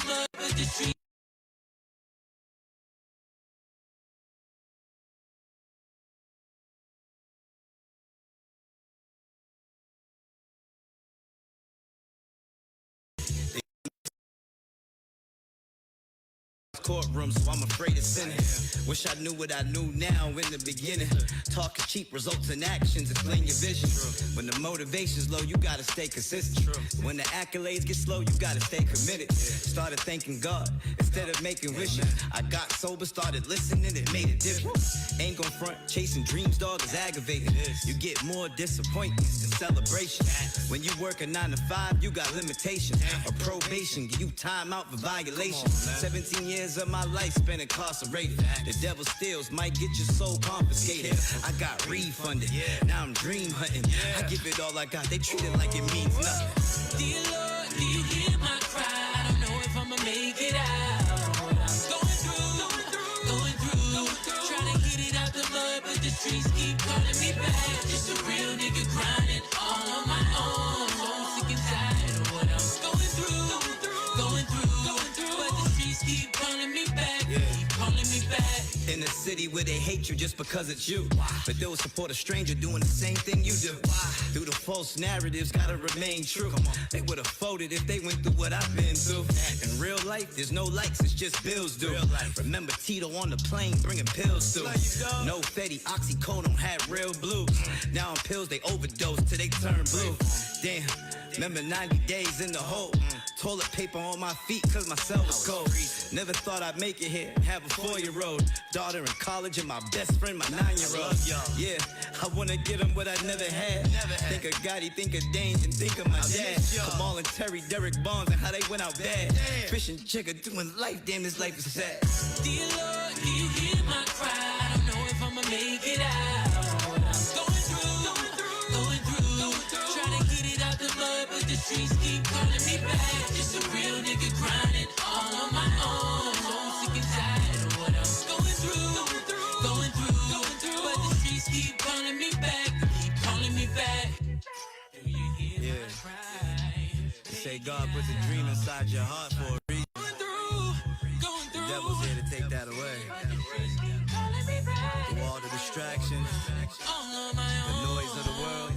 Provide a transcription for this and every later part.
the mud, but the street. Courtroom, so I'm afraid of sinning. Wish I knew what I knew now in the beginning. Talking cheap results in actions, explain your vision. When the motivation's low, you gotta stay consistent. When the accolades get slow, you gotta stay committed. Started thanking God instead of making wishes. I got sober, started listening, it made a difference. Ain't gon' front, chasing dreams, dog, is aggravating. You get more disappointments than celebration. When you work a 9 to 5, you got limitations. A probation, give you time out for violation. 17 years of my life spent incarcerated. The devil steals, might get your soul confiscated. I got refunded, now I'm dream hunting. I give it all I got, they treat it like it means nothing. Dear Lord, do you hear my cry? I don't know if I'ma make it out. Going through, trying to get it out the mud, but the streets keep calling me back. Just a real nigga grinding all on my own. So I'm sick and tired of what I'm going through, but the streets keep calling me back, keep calling me back. In a city where they hate you just because it's you, but they'll support a stranger doing the same thing you do. Through the false narratives, gotta remain true. They would've folded if they went through what I've been through. In real life, there's no likes, it's just bills due. Remember Tito on the plane bringing pills through. No Fetty, oxycodone had real blues. Now on pills, they overdose till they turn blue. Damn, remember 90 days in the hole. Toilet paper on my feet cause my cell was cold. Never thought I'd make it here, have a 4-year-old daughter in college and my best friend, my 9-year-old. Yeah, I wanna get him what I never had. Think of Gotti, think of Dane, and think of my dad. Kamal and Terry, Derek Bonds, and how they went out bad. Fishing chicken, doing life, damn this life is sad. Dear Lord, do you hear my cry? I don't know if I'ma make it out. Going through, trying to get it out the mud, but the streets keep calling me back. Just a real nigga grinding all on my own. So I'm sick and tired of what I'm going through, but the streets keep calling me back, keep calling me back. Do you hear my cry? They say God puts a dream inside your heart for a reason. Going through, The devil's here to take that away. but the streets keep calling me back. Through all the distractions, All on my the own. noise of the world,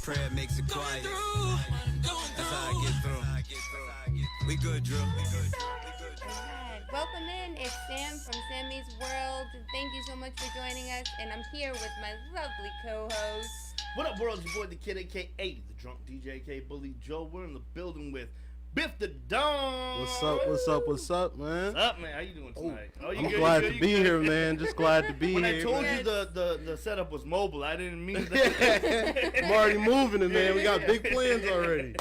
prayer makes it quiet. That's how I get through. We good, Drew. Alright, welcome in. It's Sam from SamMeetsWorld. Thank you so much for joining us. And I'm here with my lovely co-host. What up, world? It's your boy, the Kid, aka the Drunk DJ, aka Bully Joe. We're in the building with Biff Da Don. What's up? What's up? What's up, man? What's up, man? How you doing tonight? Oh, you I'm good? glad You to good? be You good? here, man. Just glad to be When here. I told man. you the setup was mobile, I didn't mean that. I'm already moving it, man. We got big plans already.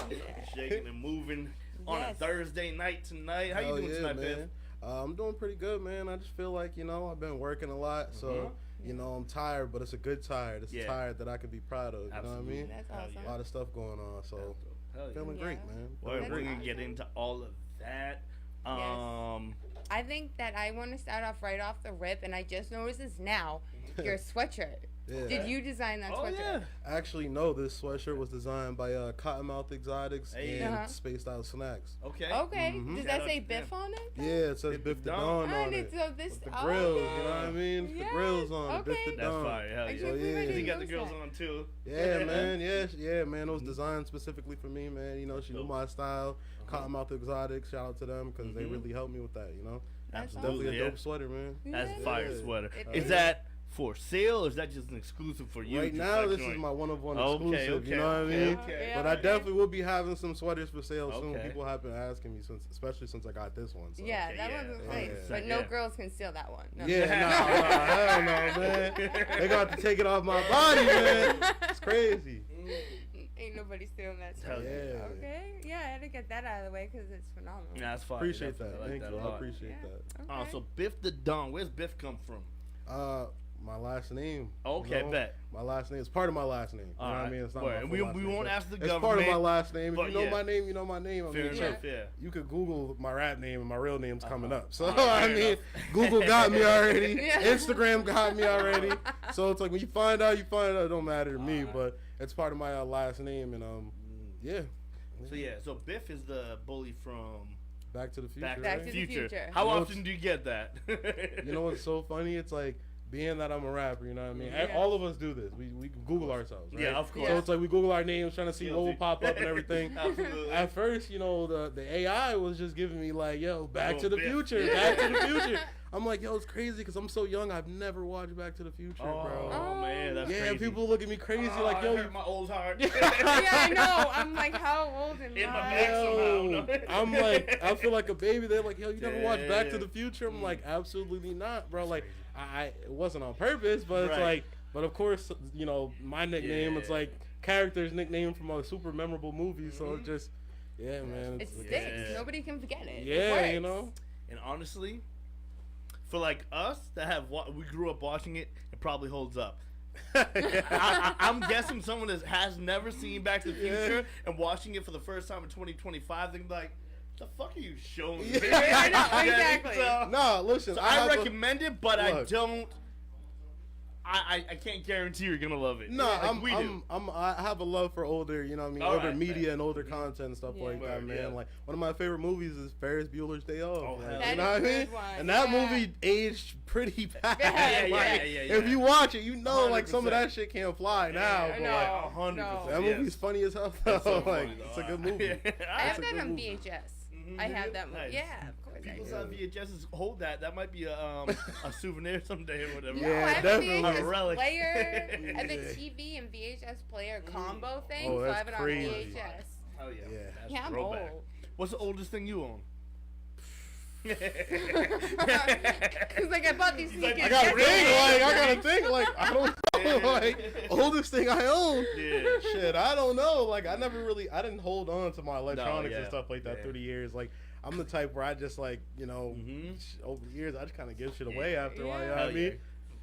Shaking and moving on a Yes. Thursday night tonight. How you Hell doing yeah, tonight, Biff? man. I'm doing pretty good, man. I just feel like, I've been working a lot, so, I'm tired, but it's a good tired. It's a tired that I can be proud of, you know what I mean? That's Hell awesome. A lot of stuff going on, so Hell yeah. feeling great, Yeah. man. We're That's going to awesome. get into all of that. I think that I want to start off right off the rip, and I just noticed this now. Your sweatshirt. Yeah. Did you design that Oh, sweatshirt? yeah. Actually, no, this sweatshirt was designed by Cottonmouth Exotics Hey. and Uh-huh. Spaced Out Snacks. Okay. Okay. Mhm. Does Shout that out say to Biff them. on it? Yeah, it says Biff Biff Da Da Don. Don Oh, on it's it. so this. With the oh, grills, okay. you know what I mean? Yes. The grills on it, Biff Okay. Da That's Don. fire. Hell I yeah. can't believe I yeah. didn't You got the notice girls that. on too. Yeah, man. Yeah, man. It was designed specifically for me, man. She knew my style. Cottonmouth Exotics. Shout out to them because they really helped me with that. That's Absolutely. Definitely a Yeah. dope sweater, man. That's Yeah. fire Yeah. sweater. It Is is. that for sale or is that just an exclusive for you? Right Just now, like this joint? is my one-of-one Okay, exclusive. okay, You know what I okay, mean? okay. Yeah, But I okay. definitely will be having some sweaters for sale soon. Okay. People have been asking me, especially since I got this one. So. Yeah, Okay, that yeah. one was Yeah. nice. Yeah. But no Yeah. girls can steal that one. No. Yeah, hell no, man. They got to take it off my body, man. It's crazy. Ain't nobody stealing that Hell stuff. yeah. Okay. Yeah, I had to get that out of the way because it's phenomenal. Yeah, that's fire. Appreciate Definitely. that. I like Thank that you. a I lot. appreciate Yeah. that. Okay. So Biff Da Don, where's Biff come from? My last name. Okay, bet. My last name is part of my last name. You know what I mean? It's not Word. my And full we last name, won't but ask the it's government. part of my last name. If but you know yeah. my name, you know my name. I Fair mean, enough, shit, yeah. you could Google my rap name and my real name's coming up. So Fair I mean, enough. Google got me already. Yeah. Instagram got me already. So it's like when you find out, you find out. It don't matter to me, but it's part of my last name, and yeah. So yeah, so Biff is the bully from Back to the Future. Back Back to to the the Future. Future. How You know often do you get that? You know what's so funny? It's like, being that I'm a rapper, you know what I mean? Yeah. All of us do this. We Google ourselves, right? Yeah, of course. So it's like we Google our names, trying to see what will pop up and everything. Absolutely. At first, you know, the AI was just giving me like, yo, Back to the Biff. Future, Back to the Future. I'm like, yo, it's crazy because I'm so young. I've never watched Back to the Future, bro. Oh, man, that's Yeah, crazy. people look at me crazy like, it yo, hurt my old heart. Yeah, I know. I'm like, how old am In my I? back somehow. yo. I'm like, I feel like a baby. They're like, yo, you never watched Back to Damn. the Future? I'm like, absolutely not, bro. Like, it wasn't on purpose, but it's Right. like, but of course, you know, my nickname, it's Yeah. like character's nickname from a super memorable movie, so it's just, yeah, man. It sticks. Yeah. Nobody can forget it. It Yeah, works. you know? And honestly, for like us that have we grew up watching it, it probably holds up. I'm guessing someone that has never seen Back to the Future and watching it for the first time in 2025, they're like, "The fuck are you showing me?" Yeah, I know, exactly. So, No, listen, so I I have recommend it, but I Look. don't. I can't guarantee you're gonna love it. No, like we do. I have a love for older, you know what I mean, All older right, media man. and older content and stuff Yeah. like that, Word, man. yeah. Like, one of my favorite movies is Ferris Bueller's Day Off. Oh, like, hell you That know is what I a mean? good one, And that yeah. movie aged pretty bad. Yeah, Like, yeah. If you watch it, you know, like, some of 100%. that shit can't fly now. Yeah, But, no. like, 100%. that yes. movie's funny as hell. It's so like, funny, it's though. a good movie. I have a that good on movie. VHS. Mhm, I you have do? that movie. Nice. Yeah, of course. People I saw do. VHSs hold that. That might be a souvenir someday or whatever. No, Yeah, I have definitely. a A VHS relic. player. I have a Yeah. TV and VHS player combo thing, Oh, so I that's have it on crazy. VHS. Oh yeah. Yeah. That's Yeah, I'm throwback. old. What's the oldest thing you own? Because like I bought these sneakers. I gotta yesterday. think, like, I don't know, like, oldest thing I own. Yeah. Shit, I don't know. Like, I didn't hold on to my electronics yeah. and stuff like that Yeah. through the years. Like, I'm the type where I just, like, you know, Mhm. over the years, I just kind of give shit away after a while, you know Yeah. what I mean?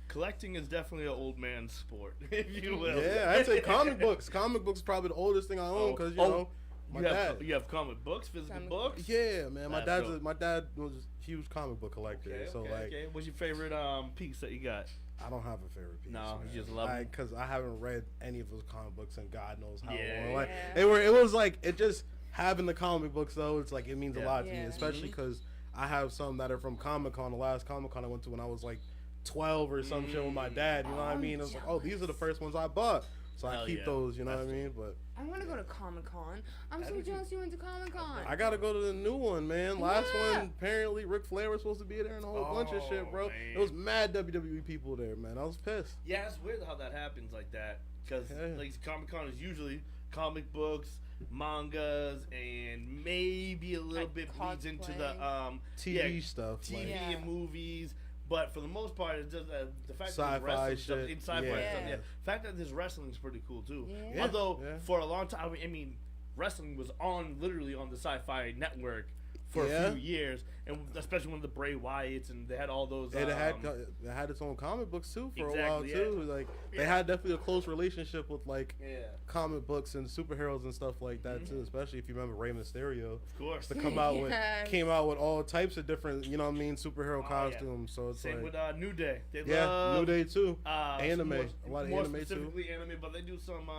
Collecting is definitely an old man's sport, if you will. Yeah, I'd say comic books. Comic books probably the oldest thing I own because, you know, my dad. You have comic books, physical Comic books? Yeah, man. My That's dope. dad was a huge comic book collector. Okay, so, okay, like, okay. What's your favorite piece that you got? I don't have a favorite piece. No, man. you just love 'em. Because I haven't read any of his comic books in God knows how Yeah. long. Like, Yeah. it was like, it just, having the comic books, though, it's like, it means a Yeah. lot to me, Yeah. especially because I have some that are from Comic-Con. The last Comic-Con I went to when I was like 12 or some shit with my dad, you know what I mean? It was like, oh, these are the first ones I bought. So I Hell keep yeah. those, you know That's what I mean? But I want to go to Comic Con. I'm so That'd be- jealous you went to Comic Con. I gotta go to the new one, man. Last Yeah. one, apparently Ric Flair was supposed to be there and a whole bunch of shit, bro. Oh, man. There was mad WWE people there, man. I was pissed. Yeah, it's weird how that happens like that. Because Yeah. like Comic Con is usually comic books, mangas, and maybe a little Like bit bleeds into the cosplay. TV stuff. TV like, Yeah. and movies. But for the most part, it's just the fact Sci-fi that there's wrestling stuff, shit. in sci-fi Yeah. stuff. Yeah, the fact that there's wrestling is pretty cool too. Yeah. Although Yeah. for a long time, I mean, wrestling was on literally on the Sci-Fi Network for Yeah. a few years, and especially when the Bray Wyatts and they had all those. It had its own comic books too for a while Exactly, too. yeah. Like they Yeah. had definitely a close relationship with like yeah, comic books and superheroes and stuff like that Mm-hmm. too. Especially if you remember Rey Mysterio of course. to come out Yes. came out with all types of different, you know what I mean, superhero yeah. costumes. So it's Same like with New Day. They yeah, love, New Day too. some Anime. more, A lot of more anime, too. specifically anime, but they do some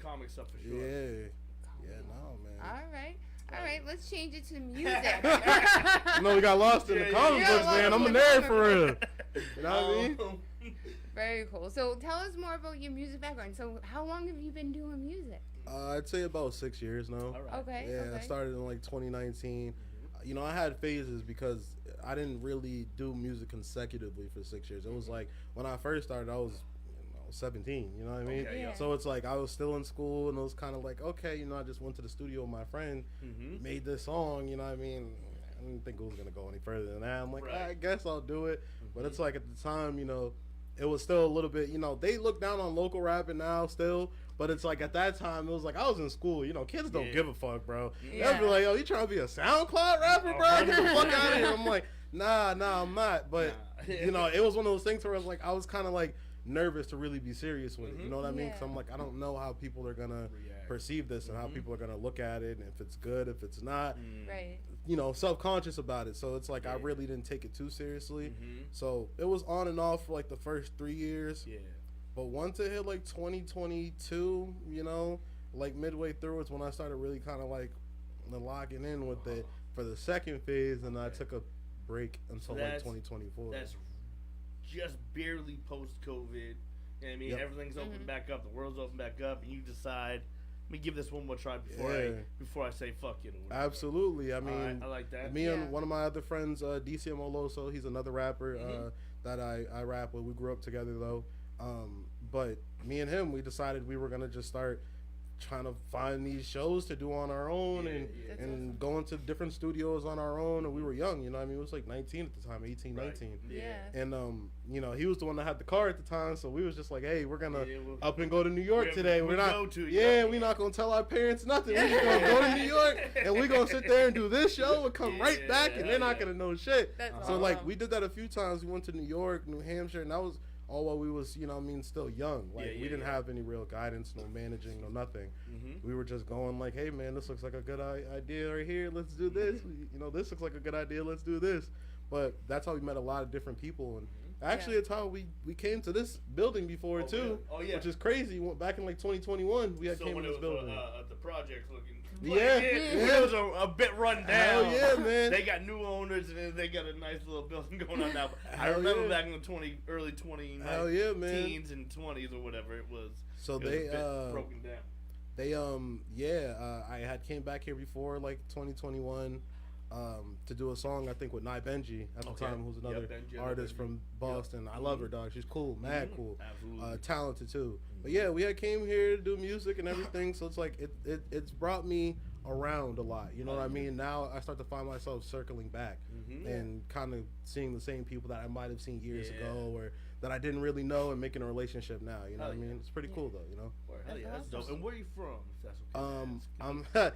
comic stuff for sure. Yeah, no man. All right, let's change it to music. I know we got lost in the Yeah, comic yeah. books, Yeah, man. I'm a lost in the nerd comic for real. You know what I mean? Very cool. So tell us more about your music background. So how long have you been doing music? I'd say about 6 years now. All right. Okay. Yeah, okay. I started in like 2019. You know, I had phases because I didn't really do music consecutively for 6 years. It was like when I first started, I was 17. You know what I mean? Okay, yeah. So it's like I was still in school, and it was kind of like, okay, you know, I just went to the studio with my friend, Mm-hmm. made this song. You know what I mean? I didn't think it was gonna go any further than that. I'm like, Right. I guess I'll do it. But it's like at the time, you know, it was still a little bit, you know, they look down on local rapping now still, but it's like at that time, it was like I was in school, you know, kids don't Yeah. give a fuck, bro. Yeah. They'd be like, yo, you trying to be a SoundCloud rapper, bro? Get the fuck out of here. I'm like, nah, I'm not. But, Nah. you know, it was one of those things where I was like, I was kind of like nervous to really be serious with it. You know what I mean? Because Yeah. I'm like, I don't know how people are going to React. perceive this and how people are going to look at it and if it's good, if it's not. Right. You know, self-conscious about it. So it's like I Yeah. really didn't take it too seriously. Mm-hmm. So it was on and off for like the first 3 years. Yeah. But once it hit like 2022, you know, like midway through, it's when I started really kind of like locking in with it. for the second phase, and I took a break until like that's- 2024. That's just barely post-COVID. You know what I mean? Yep. Everything's open back up. The world's open back up, and you decide, let me give this one more try before Yeah. I say fuck it. Or whatever. Absolutely. I mean, Alright, I like that. me Yeah. and one of my other friends, DCM Oloso, he's another rapper Mhm. that I rap with. We grew up together though. But me and him, we decided we were gonna just start trying to find these shows to do on our own Yeah, and yeah. and go into different studios on our own. And we were young, you know what I mean? It was like 19 at the time, 18, Right. 19. Yeah. And you know, he was the one that had the car at the time, so we was just like, hey, we're gonna Yeah, we'll- up and go to New York Yeah, today. we We're not go to, yeah, yeah. we not gonna tell our parents nothing. We're just gonna go to New York and we gonna sit there and do this show and come right back, and they're not Yeah. gonna know shit. That's So like awesome. we did that a few times. We went to New York, New Hampshire, and that was all while we was, you know what I mean, still young. Like Yeah, we yeah, didn't yeah. have any real guidance, no managing, no nothing. Mhm. We were just going like, hey man, this looks like a good idea right here. Let's do this. You know, this looks like a good idea. Let's do this. But that's how we met a lot of different people, and actually, it's how we came to this building before Oh, too. really? Oh, yeah. Which is crazy. Back in like 2021, we had So came when to it this was building. the projects looking, Yeah. when it was a bit run down. Hell yeah, man. They got new owners and they got a nice little building going on now. I Hell remember yeah. back in the early 20, Hell yeah, man. teens and 20s or whatever it was. So it was they a bit broken down. I had came back here before like 2021 to do a song I think with Nye Benji at the Okay. time, who's another Yep, Benji, I know artist Benji. from Boston. I love her, dog. She's cool, mad Mhm. cool, Absolutely. talented too. But yeah, we had came here to do music and everything, so it's like it's brought me around a lot. You know what I mean? Now I start to find myself circling back Mhm. and kind of seeing the same people that I might have seen years Yeah. ago or that I didn't really know and making a relationship now. You know what I Hell mean? yeah. It's pretty cool though. You know. Hell That's yeah, that's dope. awesome. And where are you from? If that's okay.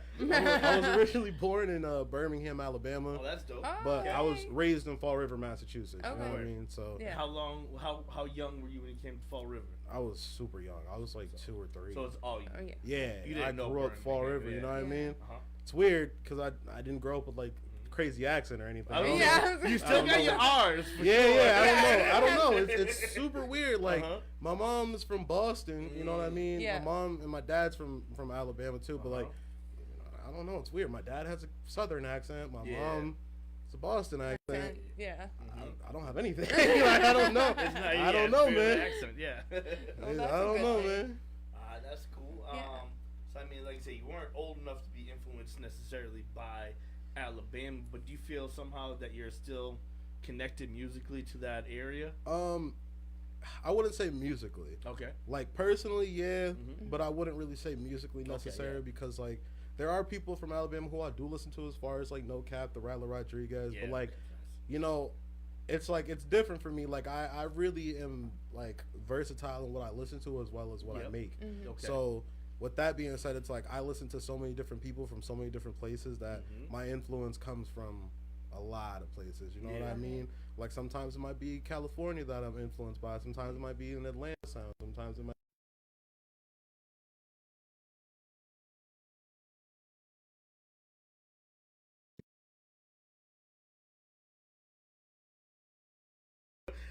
I was originally born in Birmingham, Alabama, Oh, that's dope. Oh. but I was Okay. raised in Fall River, Massachusetts. You know what I Okay. mean? So Yeah. How young were you when you came to Fall River? I was super young. I was like 2 or 3. So it's all you. Oh yeah. Yeah, You didn't I know grew up Birmingham, Fall yeah, River. You know what I yeah. mean? Uh-huh. It's weird because I didn't grow up with like crazy accent or anything. I don't Yeah. know. You I still don't got know. your R's. For Yeah, sure. yeah. I don't know. It's super weird. Like Uh-huh. my mom is from Boston. You know what I mean? Yeah. My mom and my dad's from Alabama too. But like, Uh-huh. I don't know. It's weird. My dad has a Southern accent. My Yeah. mom, it's a Boston accent. Yeah. I don't have anything. Like, I don't know. It's not, I don't know, it's very man. Accent, yeah. Well, I that's a don't good know, thing. man. That's cool. Yeah. So I mean, like I say, you weren't old enough to be influenced necessarily by Alabama, but do you feel somehow that you're still connected musically to that area? I wouldn't say musically. Okay. Like personally, yeah, Mhm. but I wouldn't really say musically Okay, necessarily yeah. because like there are people from Alabama who I do listen to as far as like No Cap, the Rattler Rodriguez, Yeah. but like you know, it's like it's different for me. Like I really am like versatile in what I listen to as well as what I Yep. make. Mhm. Okay. So with that being said, it's like I listen to so many different people from so many different places that Mhm. my influence comes from a lot of places. You know what Yeah. I mean? Like sometimes it might be California that I'm influenced by. Sometimes it might be an Atlanta sound. Sometimes it might.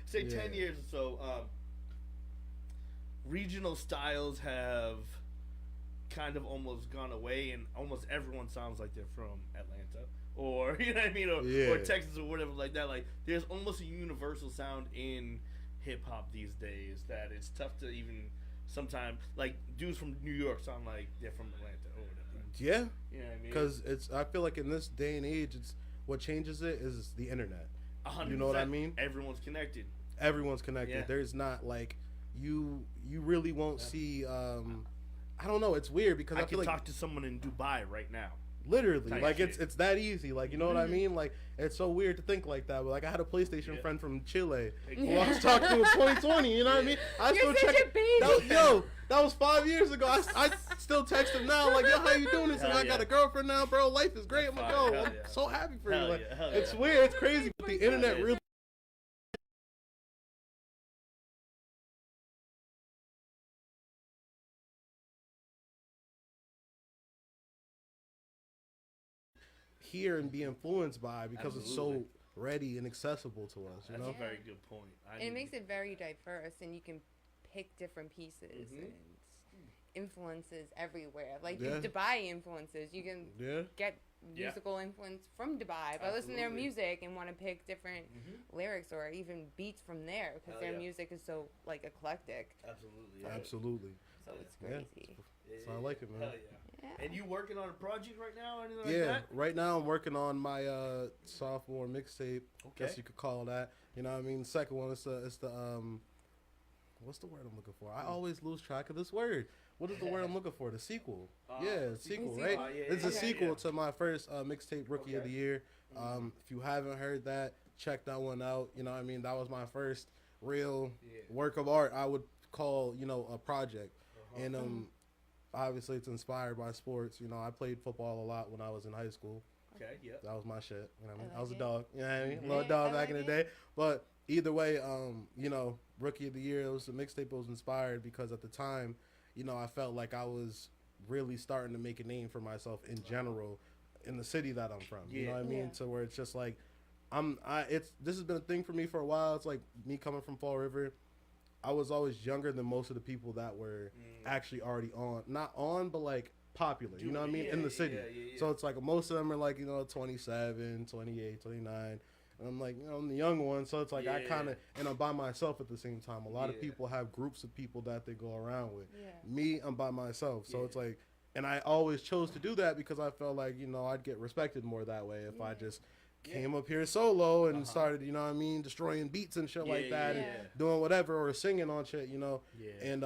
Say Yeah. 10 years or so, regional styles have kind of almost gone away, and almost everyone sounds like they're from Atlanta, or you know what I mean, or Yeah. Texas or whatever like that. Like, there's almost a universal sound in hip hop these days that it's tough to even sometimes like dudes from New York sound like they're from Atlanta or whatever. Yeah, You know what I mean? because it's. I feel like in this day and age, it's what changes it is the internet. 100%, you know what I mean? Everyone's connected. Everyone's connected. Yeah. There's not like you really won't see. I don't know. It's weird because I I feel can like talk to someone in Dubai right now. literally type like shit. it's that easy. Like you know what I mean? Like it's so weird to think like that. But like I had a PlayStation Yeah. friend from Chile who Yeah. I was talking to in 2020. You know what I mean? I You're still such check a baby. that was 5 years ago. I still text him now like yo, how you doing? This and Hell I got yeah. a girlfriend now, bro. Life is great. I'm like Hell yo, I'm yeah. so happy for Hell you. Like yeah, hell it's yeah. weird. It's crazy. But the internet yeah. really. Hear and be influenced by because it's so Absolutely. ready and accessible to us, you That's know? a very good point. And it makes it very diverse, and you can pick different pieces Mhm. and influences everywhere. Like Yeah. Dubai influences, you can Yeah. get musical influence from Dubai. But I listen to their music and want to pick different lyrics or even beats from there because their music is so like eclectic. Absolutely. Yeah. Absolutely. So it's crazy. So I like it, man. Hell yeah. And you working on a project right now or anything Yeah, like that? right now I'm working on my sophomore mixtape. Okay. Guess you could call that. You know what I mean? The second one is the what's the word I'm looking for? I always lose track of this word. What is the word I'm looking for? The sequel. Sequel, right? It's a sequel to my first mixtape, Rookie of the Year. If you haven't heard that, check that one out. You know what I mean? That was my first real work of art, I would call, you know, a project. And obviously it's inspired by sports. You know, I played football a lot when I was in high school. Okay, yeah. That was my shit. You know what I mean? I like was a it. dog. You know what I mean? Yeah, Little dog I back in like the it. day. But either way, you know, Rookie of the Year, it was a mixtape that was inspired because at the time, you know, I felt like I was really starting to make a name for myself in general in the city that I'm from. You know what I mean? Yeah. To where it's just like this has been a thing for me for a while. It's like me coming from Fall River. I was always younger than most of the people that were actually already not on, but like popular, you know what I mean, in the city. So it's like most of them are like, you know, 27, 28, 29. And I'm like, you know, I'm the young one. So it's like I kind of, and I'm by myself at the same time. A lot of people have groups of people that they go around with. Me, I'm by myself. So it's like, and I always chose to do that because I felt like, you know, I'd get respected more that way if I just came up here solo and started, you know what I mean, destroying beats and shit like that and doing whatever or singing on shit, you know. And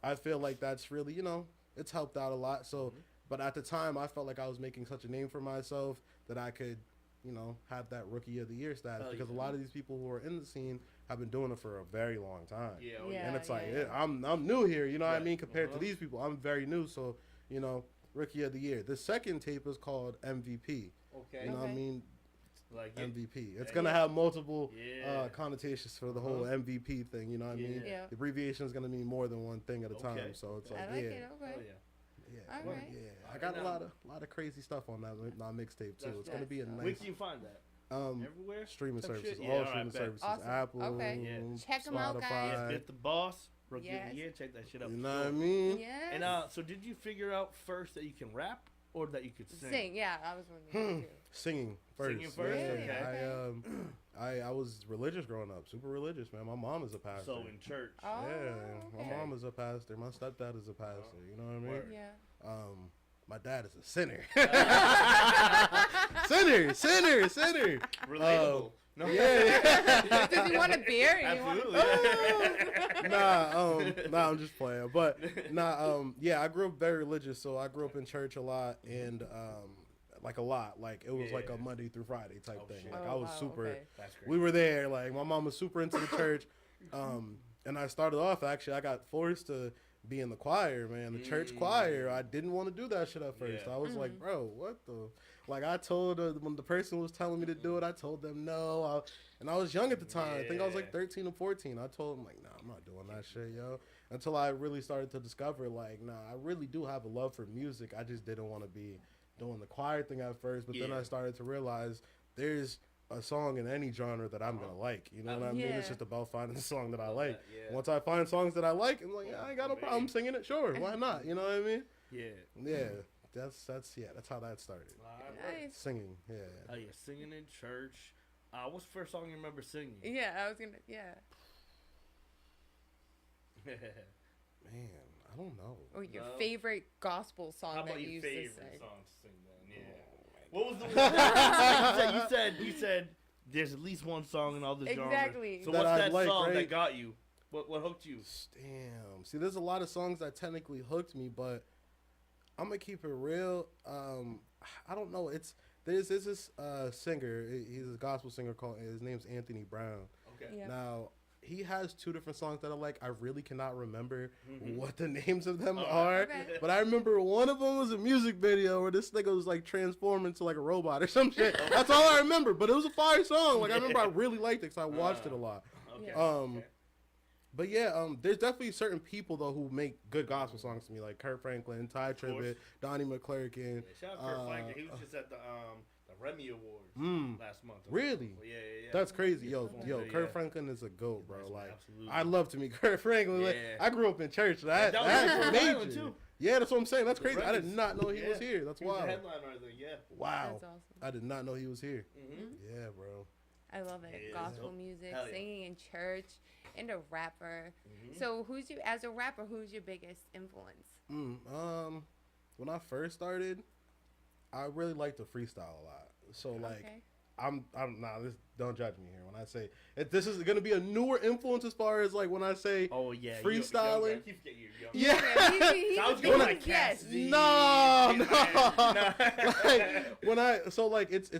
I feel like that's really, you know, it's helped out a lot. So, but at the time, I felt like I was making such a name for myself that I could, you know, have that Rookie of the Year status because a lot of these people who are in the scene have been doing it for a very long time. And it's like, I'm new here, you know what I mean, compared to these people. I'm very new, so, you know, Rookie of the Year. The second tape is called MVP. You know what I mean? Like MVP. It's going to have multiple connotations for the whole MVP thing, you know what I mean? The abbreviation is going to mean more than one thing at a time, so it's like, I like it, okay. All right. I got a lot of crazy stuff on that mixtape too. It's gonna be a nice. Where can you find that? Everywhere. Streaming services, Yeah, all streaming services, Awesome. Apple, Check 'em out, guys. Spotify. Get the boss. Rookie of the Year. Check that shit out. You know what I mean? Yes. And so did you figure out first that you can rap or that you could sing? Yeah, I was wondering too. Singing first. Singing first. Really? Okay. I was religious growing up, super religious, man. My mom is a pastor. So in church. Oh, Yeah, my mom is a pastor. My stepdad is a pastor. You know what I mean? Word. Yeah. My dad is a sinner. sinner. Relatable. No. Yeah. Does he want a beer? Absolutely. Nah, I'm just playing. But I grew up very religious, so I grew up in church a lot and like a lot. Like it was like a Monday through Friday type thing. Shit. Like I was super That's great. we were there, like my mom was super into the church. And I started off I got forced to be in the choir, man, the church choir. I didn't want to do that shit at first. I was like, bro, what the? Like I told when the person was telling me to do it, I told them no. And I was young at the time. I think I was like 13 or 14. I told them like, nah, I'm not doing that shit, yo. Until I really started to discover like, nah, I really do have a love for music. I just didn't want to be doing the choir thing at first. But then I started to realize there's a song in any genre that I'm gonna like, you know what I mean? It's just about finding the song that I like. Once I find songs that I like, I'm like, I ain't got no problem singing it. Sure, why not? You know what I mean? Yeah. That's how that started. Nice. Singing, Oh yeah, singing in church. What's the first song you remember singing? Yeah, I was gonna. Man, I don't know. Or your favorite gospel song How about that you your used to favorite sing. song to sing then? Yeah. What was the one? you said there's at least one song in all the genres. Exactly. So That what's I that like, song right? that got you? What hooked you? Damn. See, there's a lot of songs that technically hooked me, but I'm gonna keep it real. I don't know. There's this singer. He's a gospel singer called. His name's Anthony Brown. Okay. Yeah. Now he has two different songs that I like. I really cannot remember what the names of them are, but I remember one of them was a music video where this nigga was like transformed into like a robot or some shit. That's all I remember. But it was a fire song. Like I remember I really liked it because I watched it a lot. Okay. But yeah, there's definitely certain people though who make good gospel songs to me, like Kurt Franklin, Ty Tribbett, Donnie McClurkin. Shout out Kurt Franklin. He was just at the Remy Awards last month. Really? Yeah. That's crazy. Yo, Yeah. Kurt Franklin is a GOAT, bro. Like, Absolutely. I'd love to meet Kurt Franklin. Like, Yeah. I grew up in church. That's Rhode major. Island, too. Yeah, that's what I'm saying. That's The crazy. I did records. not know he was here. That's He was wild. a headliner, I think. Yeah. Wow. That's awesome. I did not know he was here. Mm-hmm. Yeah, bro. I love it. Yeah. Gospel Yep. music, Hell yeah. singing in church, and a rapper. Mm-hmm. So as a rapper, who's your biggest influence? When I first started, I really liked to freestyle a lot. So like, Okay. Don't judge me here when I say this is gonna be a newer influence as far as like when I say freestyling. You forget you're young. Yeah. He's I was a going big- like yes. Cassidy. No. Like, When it's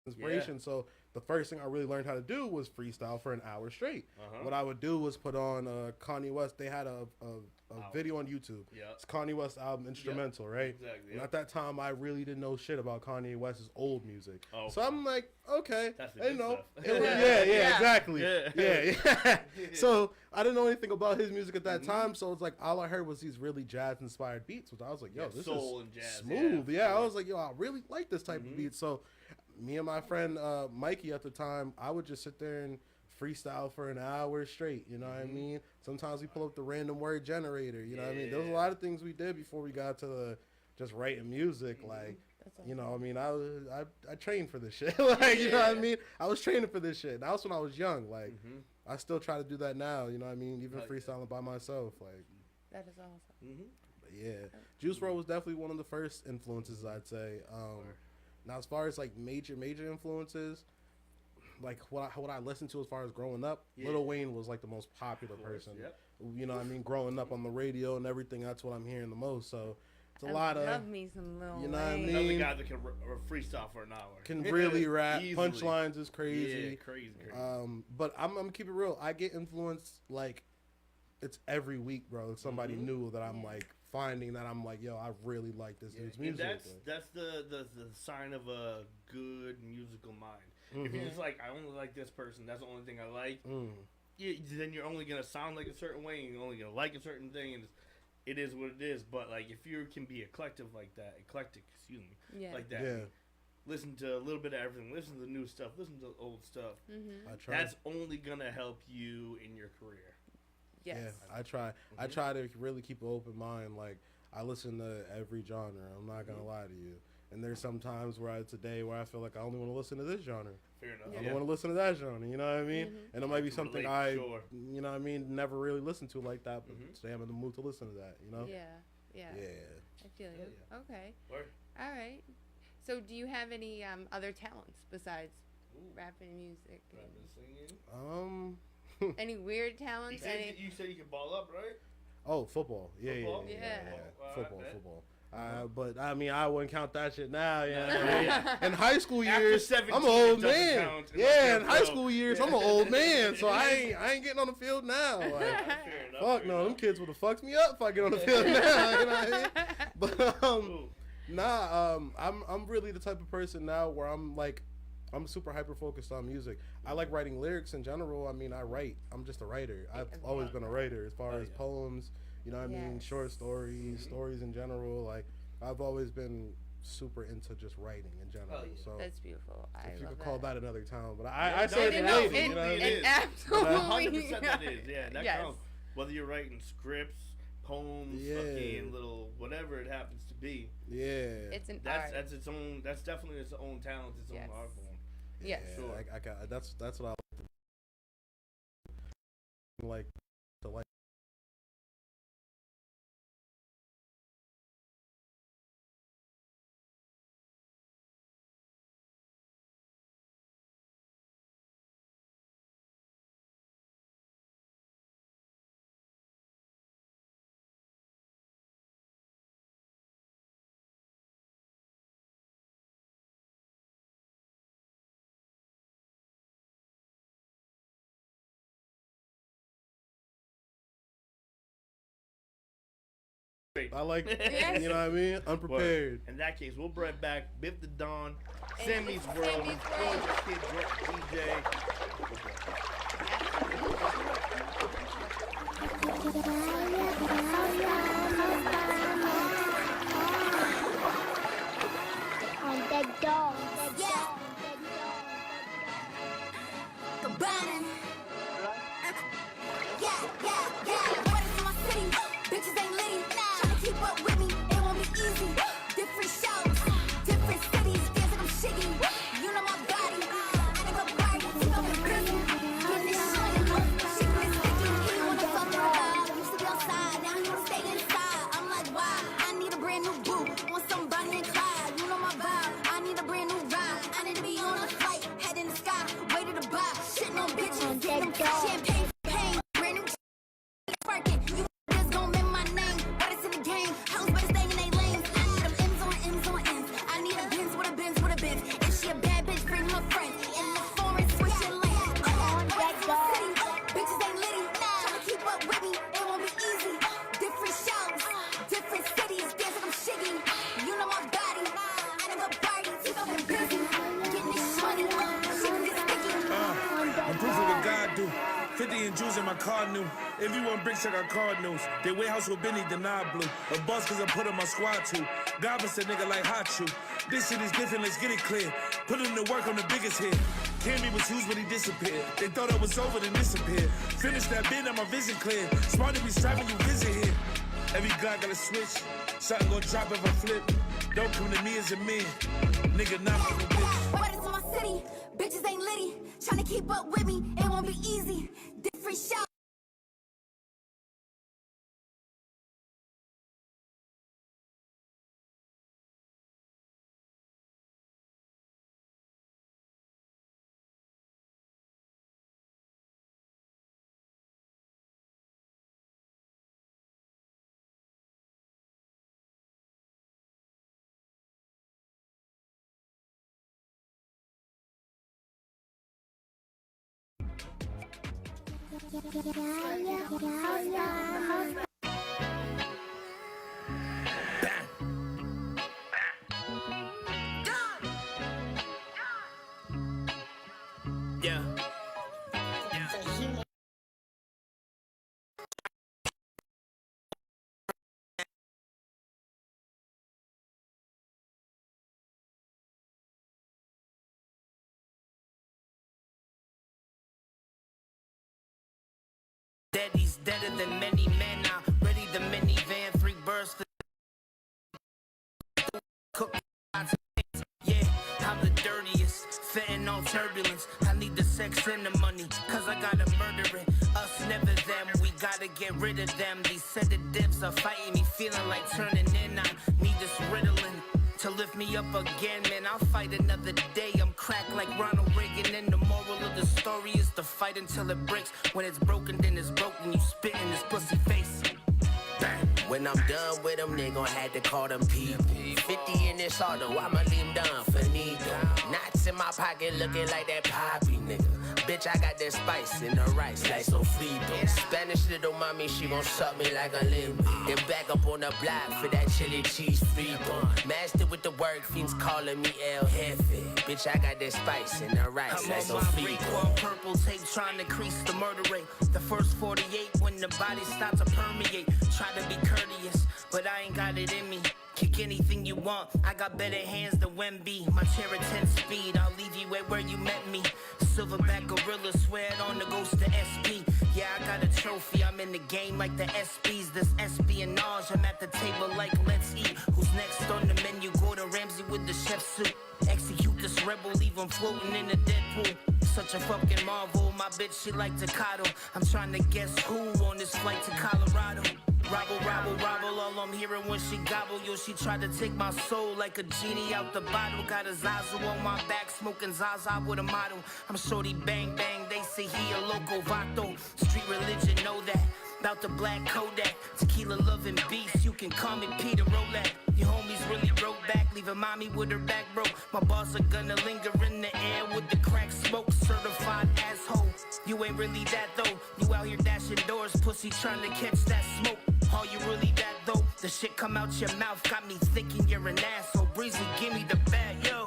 inspiration. So the first thing I really learned how to do was freestyle for an hour straight. What I would do was put on Kanye West. They had a video on YouTube. Yeah. It's Kanye West album instrumental, right? Exactly. And at that time, I really didn't know shit about Kanye West's old music. Oh, so I'm like, okay, That's the good stuff. yeah, exactly, Yeah. yeah. So I didn't know anything about his music at that time. So it's like all I heard was these really jazz inspired beats, which I was like, yo, this soul is and jazz, smooth. yeah. Yeah, I was like, yo, I really like this type of beat. So me and my friend Mikey at the time, I would just sit there and freestyle for an hour straight. You know what I mean? Sometimes we pull up the random word generator. You know what I mean? There was a lot of things we did before we got to the just writing music. Like, you know, I mean, I trained for this shit. Like, you know what I mean? I was training for this shit. That was when I was young. Like, I still try to do that now. You know what I mean? Even freestyling by myself. Like, That is awesome. but yeah, Juice WRLD was definitely one of the first influences, I'd say. Now, as far as like major influences, like what I listened to as far as growing up, Lil Wayne was like the most popular person. Yep. You know what I mean? Growing up on the radio and everything, that's what I'm hearing the most. So it's a lot of, love me some Lil you know what I Wayne. mean? Another guy that can freestyle for an hour. Can really rap. Easily. Punchlines is crazy. Yeah, crazy. But I'm gonna keep it real. I get influenced like it's every week, bro. It's somebody new that I'm like finding that I'm like, yo, I really like this dude's music. That's the sign of a good musical mind. If you're just like, I only like this person, that's the only thing I like, then you're only gonna sound like a certain way, and you're only gonna like a certain thing, and it is what it is. But like, if you can be eclectic, like that, listen to a little bit of everything, listen to the new stuff, listen to the old stuff. I try. That's only gonna help you in your career. Yes. Yeah, I try. I try to really keep an open mind. Like, I listen to every genre. I'm not gonna lie to you. And there's some times where I feel like I only want to listen to this genre. Fair enough. I don't want to listen to that genre. You know what I mean? And it might be can something relate, sure. you know what I mean, never really listened to like that. But today I'm in the mood to listen to that. You know? Yeah. Yeah. I feel you. Okay. Word. All right. So, do you have any other talents besides rapping, music? Rapping, singing. Any weird talents? You said you can ball up, right? Oh, football. Yeah. Yeah. Football. But I mean, I wouldn't count that shit now. Yeah. In high school years, 17, I'm an old it doesn't man. count in Yeah, my in high field. school years, I'm an old man. So I ain't getting on the field now. Like, Fair enough. fuck no, them kids would have fucked me up if I get on the field now. You know what I mean? But I'm really the type of person now where I'm super hyper focused on music. I like writing lyrics in general. I mean, I write. I'm just a writer. I've always been a writer as far as poems. You know what I mean? Short stories, stories in general. Like, I've always been super into just writing in general. So That's beautiful. if you love could call that another town, but I Yeah, say it's no, related. it- You know what I mean? it- absolutely. 100% that is. Yeah, that Yes. counts. Whether you're writing scripts, poems, fucking little whatever it happens to be. Yeah. It's an That's art. that's its own. That's definitely its own talent, its Yes. own art form. Yes. Yeah, Sure. I got that's what I like to like. I like, Yes. you know what I mean? Unprepared. In that case, we'll bring back Biff Da Don, And Sam Meets Sam World, Meets World. Georgia Kid DJ. Absolutely. Everyone bricks like our Cardinals. They warehouse with Benny, deny blue. A boss cause I put on my squad too. Goblins a nigga like hot shoe. This shit is different, let's get it clear. Put in the work on the biggest hit. Cammy was used, but he disappeared. They thought I was over, then disappeared. Finish that bid, now my vision clear. Smart to be strapping, you visit here. Every guy got a switch. Something gon' drop if I flip. Don't come to me as a man. Nigga, not for the bitch. What is in my city? Bitches ain't litty. Tryna keep up with me, it won't be easy. Different show. Yeah. Daddy's deader than many men now. Ready the minivan, 3 birds to cook. Yeah, I'm the dirtiest, fitting on turbulence. I need the sex and the money, cause I gotta murder it. Us never them, we gotta get rid of them. These sedatives are fighting me, feeling like turning in. I need this Ritalin to lift me up again, man. I'll fight another day. I'm cracked like Ronald Reagan, and the moral of the story is to fight until it breaks. When it's broken, then it's broken. You spit in this pussy face. Bang. When I'm done with them, they gon' have to call them people. 50 in this auto, I'ma leave them done for neither. Knots in my pocket looking like that poppy nigga. Bitch, I got that spice in the rice like sofrito. Spanish little mommy, she gon' suck me like a limb. Then back up on the block for that chili cheese frito. Master with the work, fiends calling me El Jefe. Bitch, I got that spice in the rice like sofrito. On purple tape, trying to increase the murder rate. The first 48 when the body starts to permeate. Try to be courteous, but I ain't got it in me. Kick anything you want, I got better hands than Wemby. My chair at 10 speed, I'll leave you at where you met me. Silverback gorilla, swear it on the ghost to SP. Yeah, I got a trophy, I'm in the game like the SPs. This espionage, I'm at the table like let's eat. Who's next on the menu? Gordon Ramsay with the chef suit. Execute this rebel, leave him floating in the Deadpool. Such a fucking marvel, my bitch, she like to coddle. I'm trying to guess who on this flight to Colorado. Robble, robble, robble, all I'm hearing when she gobble. Yo, she tried to take my soul like a genie out the bottle. Got a Zazu on my back, smoking Zaza with a model. I'm shorty bang bang, they say he a loco vato. Street religion, know that. About the black Kodak, tequila loving beast. You can call me Peter Rolak. Your homies really wrote back, leaving mommy with her back broke. My boss are gonna linger in the air with the crack smoke. Certified asshole, you ain't really that though. You out here dashing doors, pussy trying to catch that smoke. Are you really that though? The shit come out your mouth, got me thinking you're an asshole. Breezy, give me the bag, yo.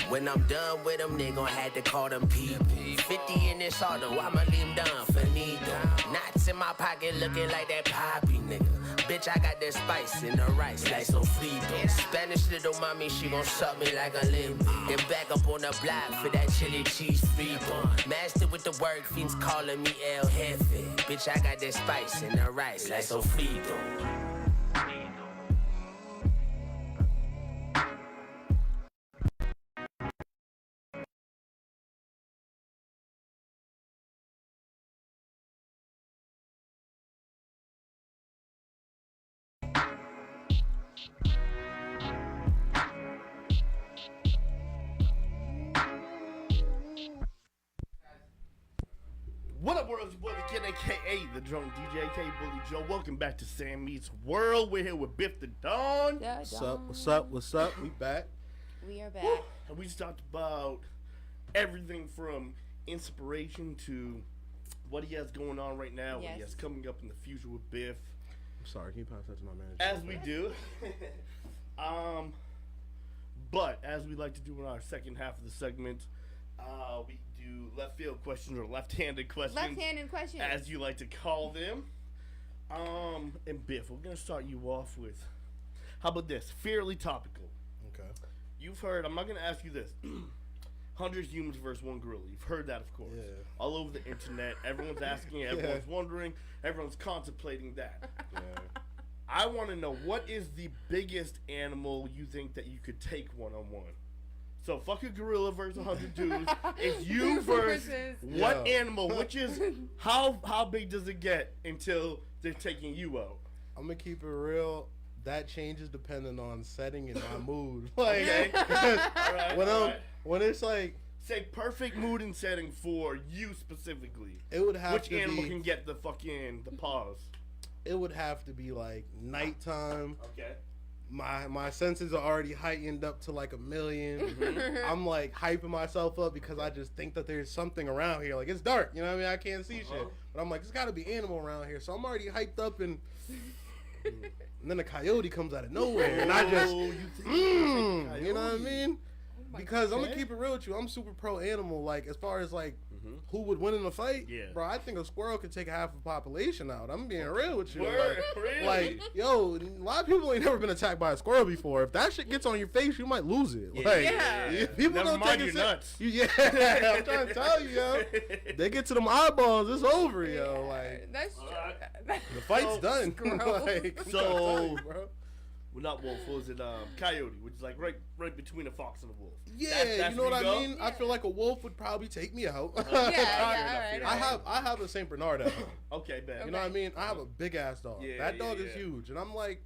When I'm done with them, they gon' have to call them people. 50 in this auto, I'ma leave them done for neither. Knots in my my pocket looking like that poppy nigga. Bitch, I got that spice in the rice like sofrito. Spanish little mommy, she gon' suck me like a lip. Then back up on the block for that chili cheese frito. Master with the work, fiends calling me El Jefe. Bitch, I got that spice in the rice like sofrito. What up, world? It's your boy, the kid, a.k.a. the drunk DJ, a.k.a. Bully Joe. Welcome back to Sam Meets World. We're here with Biff Da Don. What's up? What's up? What's up? We back. We are back. And we just talked about everything from inspiration to what he has going on right now, what he Yes. has coming up in the future with Biff. I'm sorry. Can you pass that to my manager? As we do. But as we like to do in our second half of the segment, we do left field questions or left-handed questions. Left-handed questions. As you like to call them. And Biff, we're going to start you off with, how about this? Fairly topical. Okay. You've heard, I'm not going to ask you this. 100 humans versus one gorilla. You've heard that, of course. Yeah. All over the internet. Everyone's asking, everyone's wondering, everyone's contemplating that. Yeah. I want to know, what is the biggest animal you think that you could take one-on-one? So fuck a gorilla versus 100 dudes. It's you versus what Yo. animal? Which is how big does it get until they're taking you out? I'm gonna keep it real. That changes depending on setting and my mood. Like, Okay. Alright, when alright. when it's like, Say perfect mood and setting for you specifically. it would have Which to animal be. can get the fucking the paws? It would have to be like nighttime. Okay. My senses are already heightened up to like 1,000,000. I'm like hyping myself up because I just think that there's something around here. Like, it's dark, you know what I mean? I can't see shit. But I'm like, there's gotta be animal around here. So I'm already hyped up and then a coyote comes out of nowhere and I just, Oh, you think you take a you know what I coyote? mean? Because I'm gonna keep it real with you. I'm super pro animal. Like, as far as like who would win in a fight, Yeah. bro, I think a squirrel could take half the population out. I'm being real with you. Word, Like, really? like, yo, a lot of people ain't never been attacked by a squirrel before. If that shit gets on your face, you might lose it. Like, Yeah. people Never don't mind take it your ser- nuts. Yeah, I'm trying to tell you, yo. They get to them eyeballs, it's over, yo. Like, That's true. Alright. the fight's So, done. squirrel. Like, I'm So- trying to tell you, bro. Well, not wolf. What was it? Coyote, which is like right between a fox and a wolf. Yeah, That's you know what I where mean. go? I feel like a wolf would probably take me out. Yeah, Fair yeah, enough, I have a Saint Bernard at home. Okay, bet. You know what I mean? I have a big ass dog. Yeah, that dog yeah, is yeah. huge, and I'm like,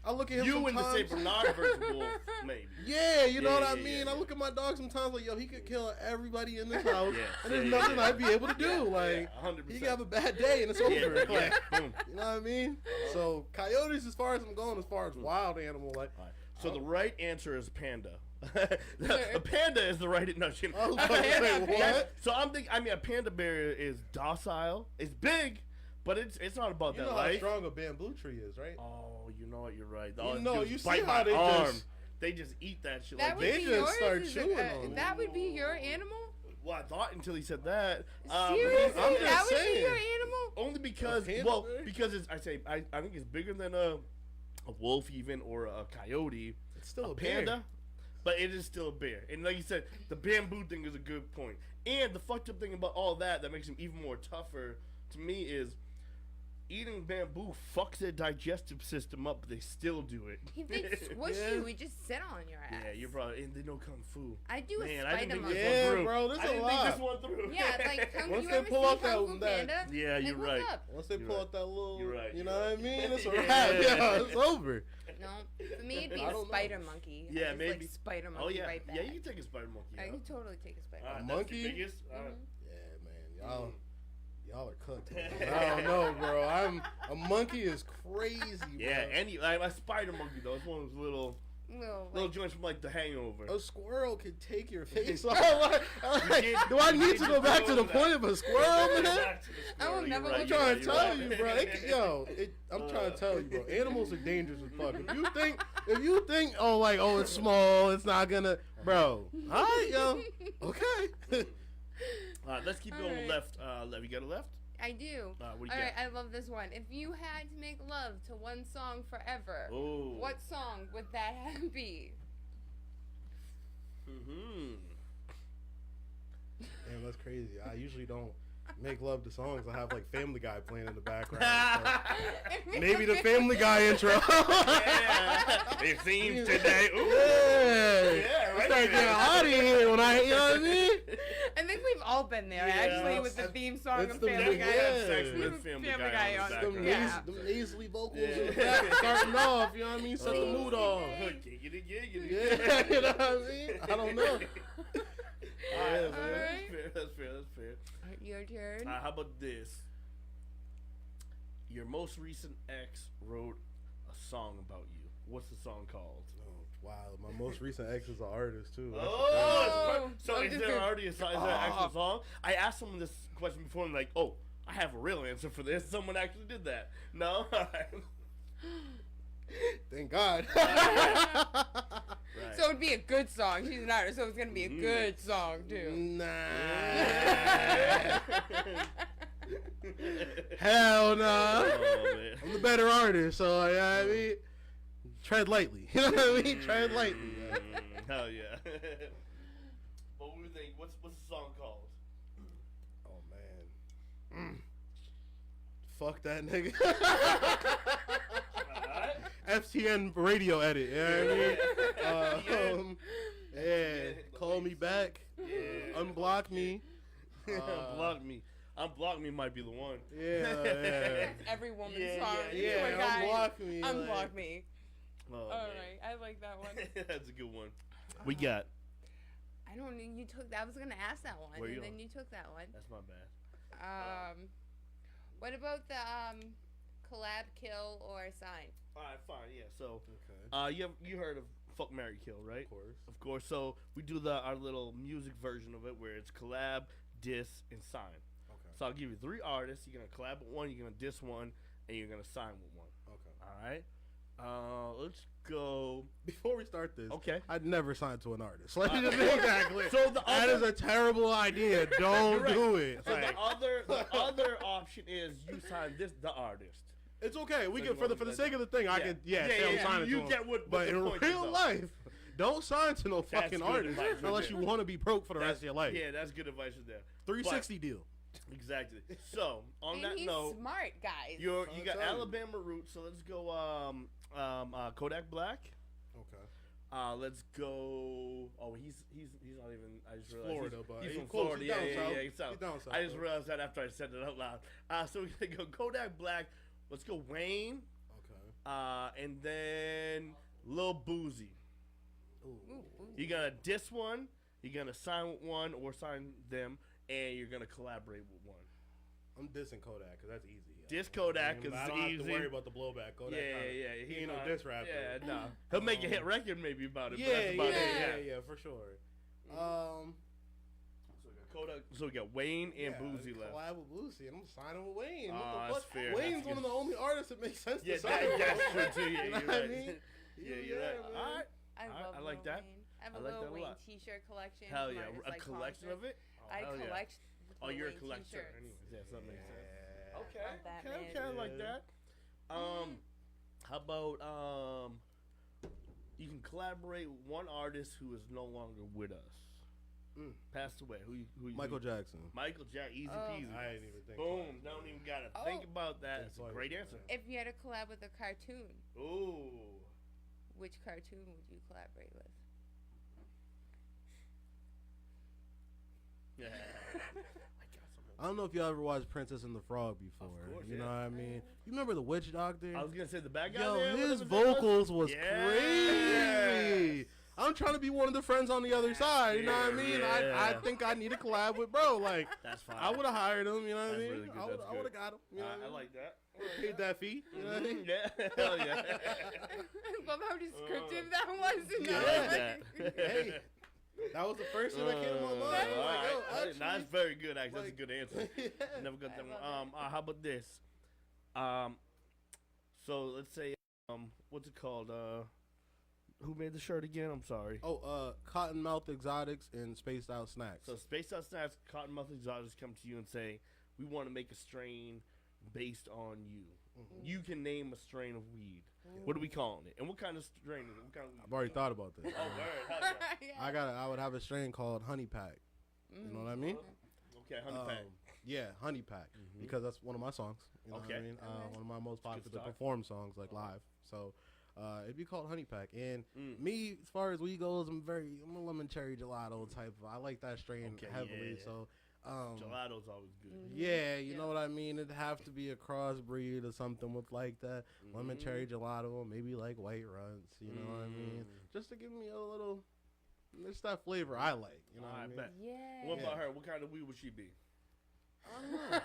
I look at him You sometimes. and the Saint Bernard versus wolf, maybe. Yeah, you know Yeah, what I yeah, mean. yeah. I look at my dog sometimes like, yo, he could kill everybody in this house, Yeah, and there's yeah, nothing yeah. I'd be able to do. Like, 100%. he could have a bad day and it's over. Yeah, Like, yeah. Boom. you know what I mean? So coyotes, as far as I'm going, as far as wild animal, like, Alright. So the right answer is panda. A panda is the right. No, she, I was about to say, what? So I'm thinking. I mean, a panda bear is docile. It's big, but it's not about You that know how life. strong a bamboo tree is, right? Oh, you know what? You're right. You All they know, do is you see bite how my they arm. just- They just eat that shit. That Like would they be just yours. start is chewing it, on it. that would be your animal. Well, I thought until he said that. Seriously, I'm just that would be saying. your animal. Only because, A panda well, bear? because it's, I think it's bigger than a wolf even or a coyote. It's still a panda, bear. but it is still a bear. And like you said, the bamboo thing is a good point. And the fucked up thing about all that makes him even more tougher to me is eating bamboo fucks their digestive system up, but they still do it. If they squish you, we just sit on your ass. Yeah, you're probably, and they know kung fu. I do Man, a I didn't spider think monkey. this Yeah, one through. bro, there's I a didn't lot. think this one through. Yeah, like kung, Once you they ever pull see out Kung Fu that- Panda? Yeah, Like, you're what's right. up? Once they You're pull right. out that little, You're right, you you're know what I right. mean? It's a Yeah. wrap. Yeah, it's over. No, for me it'd be I a don't know. spider monkey. I Yeah, just, maybe. Like spider monkey Oh yeah, right back. yeah. You can take a spider monkey. I out. can totally take a spider. Alright, A that's the monkey? biggest. Alright. Yeah, man, y'all are cooked. Man. I don't know, bro. A monkey is crazy, bro. Yeah, any like a spider monkey though. It's one of those little No, little like, joints from like The Hangover. A squirrel could take your face off. did- Do I you need did to go just back go to the over point that. of a squirrel, man? Back to the I will squirrel, never you're right, look you're I'm right, trying to you're tell right. you, bro. I'm trying to tell you, bro. Animals are dangerous as fuck. If you think, oh, it's small, it's not gonna, bro. All right, yo. Okay. Alright, let's keep going Alright. left. Left. You got a left? I do. What do you All right, got? I love this one. If you had to make love to one song forever, Ooh. what song would that be? Damn, that's crazy. I usually don't make love to songs. I have like Family Guy playing in the background. So maybe the Family Guy intro. It seems today. Ooh. Yeah, right start getting there. hot in here when I, you know what I mean? I think we've all been there, Yeah. actually, with the theme song It's of the Family big- Guy. yeah. Sex with Family Family Guy Guy on the on- background. yeah. Them nasally vocals Yeah. in the back starting off, you know what I mean? Set the mood off. Giggity, giggity. Yeah, you know what I mean? I don't know. All right, All right. That's fair. Your turn. How about this? Your most recent ex wrote a song about you. What's the song called? Oh, wow, my most recent ex is an artist too. That's Oh, so I'm is just there gonna- already is there an actual song? I asked someone this question before and like, oh, I have a real answer for this. Someone actually did that. No? Thank God. Right. So it'd be a good song. She's an artist, so it's gonna be a good song too. Nah. Hell nah. Oh, man. I'm the better artist, so you know what I mean? Tread lightly. You know what I mean? Tread lightly. Hell yeah. What do we think? What's the song called? Oh man. Fuck that nigga. Alright. FTN radio edit. You know what I mean? Yeah. Call me back. Yeah. Unblock me. Unblock me. Unblock me might be the one. Yeah. Every woman's Yeah, song. yeah, to a yeah, guy. unblock me, Unblock like- me. Oh, All man. right, I like that one. That's a good one. We got. I don't know. You took. I was gonna ask that one, Where and you then on? you took that one. That's my bad. What about the collab, kill, or sign? All right, fine. Yeah. So, Okay. you heard of Fuck, Marry, Kill, right? Of course. Of course. So we do our little music version of it where it's collab, diss, and sign. Okay. So I'll give you 3 artists. You're gonna collab with one. You're gonna diss one, and you're gonna sign with one. Okay. All right. Let's go. Before we start this, Okay. I'd never sign to an artist. Let me just make that clear. So the That is a terrible idea. Don't You're right. do it. So Like, the other option is you sign the artist. it's okay. We So can you for the want me to sake of the thing. I Yeah. can Yeah, say I'm yeah, signing you to him. get what But the in point is, real though. life, don't sign to no That's fucking good artist advice right unless there. you want to be broke for the rest of your life. Yeah, that's good advice right there. 360 deal. Exactly. So on And that he's note, smart, guys. you I'm got telling you. Alabama roots. So let's go. Kodak Black. Okay. Let's go. Oh, he's not even. I just realized Florida, he's, but he's he from close. Florida. He's Yeah, down yeah, south. yeah, he's south. He's down south, I just though. realized that after I said it out loud. So we're gonna go Kodak Black. Let's go Wayne. Okay. And then Lil Boozy. Ooh, ooh. You're gonna diss one. You're gonna sign with one or sign them, and you're gonna collaborate with one. I'm dissing Kodak because that's easy. Diss Kodak 'cause I it's don't have easy. to worry about the blowback. Kodak, Yeah. He ain't no diss rapper. Yeah, no. He'll make a hit record maybe about it. but Yeah, that's about it. yeah, for sure. Kodak. So we got Wayne and yeah, Boozy left. collab with Boozy, and I'm signing with Wayne. Oh, What the that's fuck? fair. Wayne's That's one of good. the only artists that makes sense Yeah, to sign with. that's true too. Yeah, You know you're what I right. mean? Yeah, you're right. man. All right. I love I like Lil that. Wayne. I have I a like Lil that a Wayne lot. t-shirt collection. Hell from yeah, artists a like collection Concert. of it. I hell yeah. collect. Oh, Lil you're a Wayne collector. t-shirts. Anyways, yeah, so that makes sense. Yeah. Okay, Love that, okay, man. okay, I like that. How about you can collaborate with one artist who is no longer with us, passed away. Who Michael Jackson. Michael Jackson, easy Oh. peasy. I didn't even think. Boom, don't even gotta think Oh. about that. Think It's a twice, great man. answer. If you had to collab with a cartoon, Ooh, which cartoon would you collaborate with? yeah. I don't know if you ever watched Princess and the Frog before. course, you yeah. know what I mean? You remember the Witch Doctor? I was gonna say the bad guy. Yo, there, his whatever that vocals was Yes. crazy. I'm trying to be one of the friends on the other side. You know what I mean? I Yeah. think I need a collab with bro. Like, That's fine. I would have hired him. You know what I That's mean? really good, I would that's have good. got him. You know what I I mean? like that. Paid that fee. You know what I mean? Yeah, hell yeah. I love how descriptive that was. And Yeah. that. Hey, that was the first thing that came to my mind. All I was like, right. yo, That's actually, very good. Actually, like- that's a good answer. yeah. Never got that I one. love How about this? So let's say, what's it called? Who made the shirt again? I'm sorry. Oh, Cottonmouth Exotics and Spaced Out Snacks. So Space Out Snacks, Cottonmouth Exotics come to you and say, we want to make a strain based on you. You can name a strain of weed. What are we calling it? And what kind of strain is it? What kind of weed? I've already thought about this. Oh, word. Hell yeah. I would have a strain called Honey Pack. You know what I mean? Okay, Honey Pack. Yeah, Honey Pack, because that's one of my songs. You know what I mean? One of my most popular performed songs, like live. So it'd be called Honey Pack. And me, as far as weed goes, I'm a lemon cherry gelato type. I like that strain heavily. Yeah. So gelato's always good. yeah, you know what I mean? It'd have to be a crossbreed or something with like that lemon cherry gelato, maybe like White Runts. You know what I mean? Just to give me a little. It's that flavor I like. You know what I mean? Bet. Yeah. What about her? What kind of weed would she be?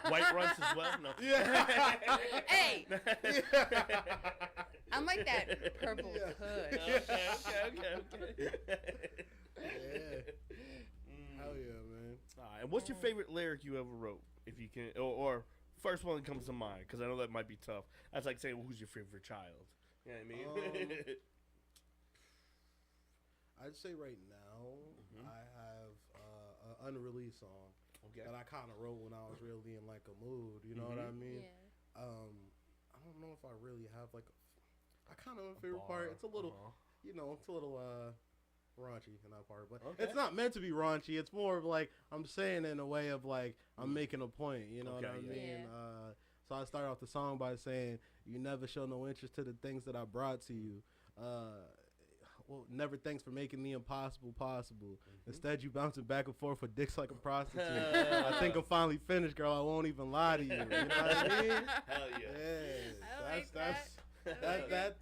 White Runts as well? No. Hey! I'm like that purple hood. Okay. Yeah. Hell yeah, man. All right, and what's your favorite lyric you ever wrote, if you can, or first one that comes to mind? Because I know that might be tough. That's like saying, well, who's your favorite child? You know what I mean? I'd say right now I have an unreleased song that I kind of wrote when I was really in like a mood. You know what I mean? Yeah. I don't know if I really have like I kind of a favorite part. It's a little, it's a little raunchy in that part, but it's not meant to be raunchy. It's more of like I'm saying in a way of like I'm making a point. You know what I mean? Yeah. So I start off the song by saying, "You never show no interest to the things that I brought to you. Well, never thanks for making the impossible possible. Instead, you bouncing back and forth with dicks like a prostitute. I think I'm finally finished, girl. I won't even lie to you. You know what I mean? Hell yeah. Yeah. That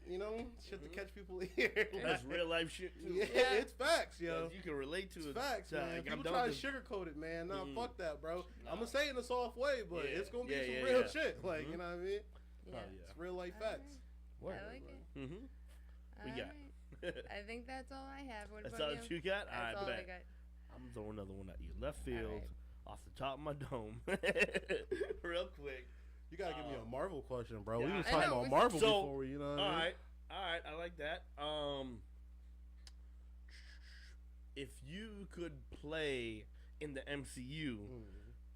shit to catch people here. That's real life shit, too. Yeah, it's facts, yo. You can relate to it. It's facts, man. Like, People try to sugarcoat it, man. Nah, fuck that, bro. I'm going to say it in a soft way, but it's going to be some real shit. Like, you know what I mean? Yeah. It's real life facts. I like it. We got. I think that's all I have. What That's about all that you got? That's all I got. I'm throwing another one at you. Left field, off the top of my dome. Real quick. You got to give me a Marvel question, bro. Yeah. We was talking about Marvel before, you know what I mean? All right. I like that. If you could play in the MCU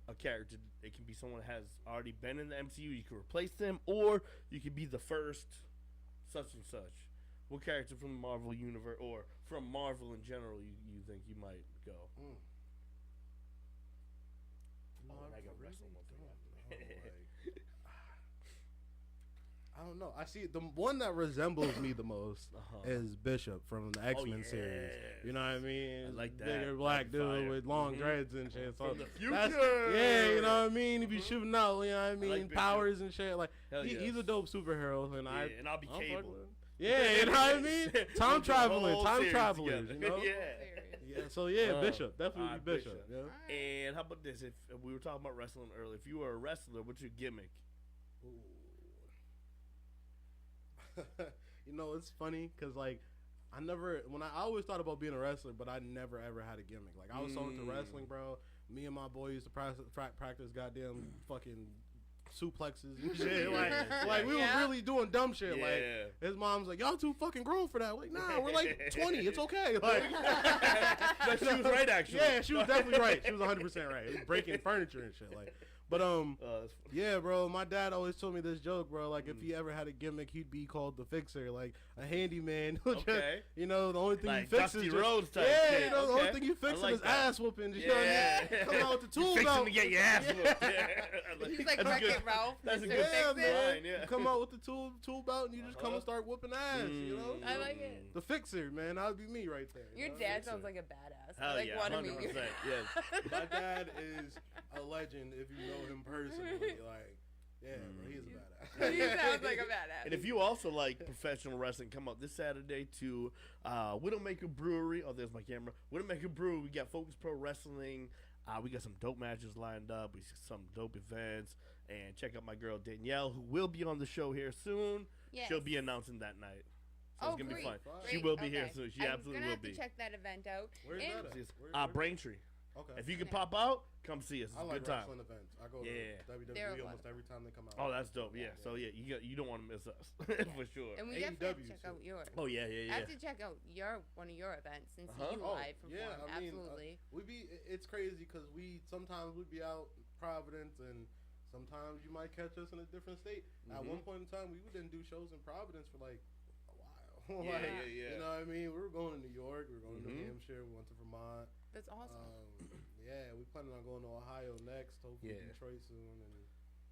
a character, it can be someone that has already been in the MCU. You can replace them, or you could be the first such and such. What character from the Marvel universe or from Marvel in general you think you might go? I got wrestling one thing. I don't know. I see the one that resembles me the most is Bishop from the X-Men series. You know what I mean? I like that. Bigger black dude with long dreads and shit. So from the future. Yeah, you know what I mean? He be shooting out, you know what I mean? like Powers and shit. Like he's a dope superhero, and and I'll be Cable. Yeah, you know what I mean? Time traveling, time travelers, you know? Yeah. So Bishop, definitely Bishop. Yeah. And how about this? If we were talking about wrestling earlier, if you were a wrestler, what's your gimmick? You know, it's funny because like I always thought about being a wrestler, but I never ever had a gimmick. Like I was so into wrestling, bro. Me and my boy used to practice goddamn fucking suplexes and shit. Like we was really doing dumb shit. Like his mom's like, y'all too fucking grown for that. Like, nah, we're like 20. It's okay. Like she was right, actually. Yeah, she was definitely right. She was 100% right. It was breaking furniture and shit. Like, but yeah, bro. My dad always told me this joke, bro. Like, if he ever had a gimmick, he'd be called the fixer, like a handyman. Okay. You know, the only thing like he fixes Dusty is Rhodes type yeah, shit. you know, the only thing he fixes like is that. ass whooping. You know what I mean? Come out with the tool Fixing belt. to get your ass whooped. He's like Wreck-It Ralph. That's a Mr. good Fix-It. line. Yeah. You come out with the tool belt and you just come and start whooping ass. You know. I like it. The fixer, man. That would be me right there. Your know? dad sounds like a badass. Hell I like yeah, want to meet 100%. you. Yes. My dad is a legend if you know him personally. Like, yeah, bro, he's a badass. He sounds like a badass. And if you also like professional wrestling, come out this Saturday to Widowmaker Brewery. Oh, there's my camera. Widowmaker Brewery. We got Focus Pro Wrestling. We got some dope matches lined up. We got some dope events. And check out my girl Danielle, who will be on the show here soon. Yes. She'll be announcing that night. So it's going to be fun. Great. She will be here Okay. soon. She absolutely will I'm be. gonna have to check that event out. Where's And- that at? Braintree. Okay. If you can pop out, come see us. It's I a like good time. wrestling events. I go Yeah. to They're a WWE lot almost of every time they come out. Oh, that's dope. Yeah. So, you don't want to miss us. For sure. And we definitely have to AEW check too. out yours. Oh, yeah. I have to check out one of your events and see you live perform. I mean, Absolutely. it's crazy because sometimes we'd be out in Providence and sometimes you might catch us in a different state. At one point in time, we didn't do shows in Providence for like a while. Yeah. You know what I mean? We were going to New York, we were going to New Hampshire, we went to Vermont. That's awesome. Yeah, we planning on going to Ohio next, hopefully Detroit soon. And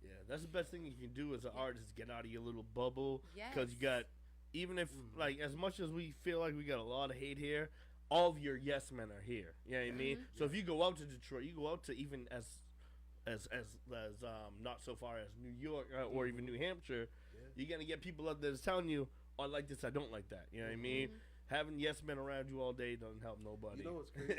Yeah, that's the best thing you can do as an artist, get out of your little bubble. Because you got, even if, like, as much as we feel like we got a lot of hate here, all of your yes men are here. You know what I mean? So if you go out to Detroit, you go out to even as not so far as New York or even New Hampshire, you're going to get people out there that's telling you, oh, I like this, I don't like that. You know what I mean? Having yes men around you all day doesn't help nobody. you know what's crazy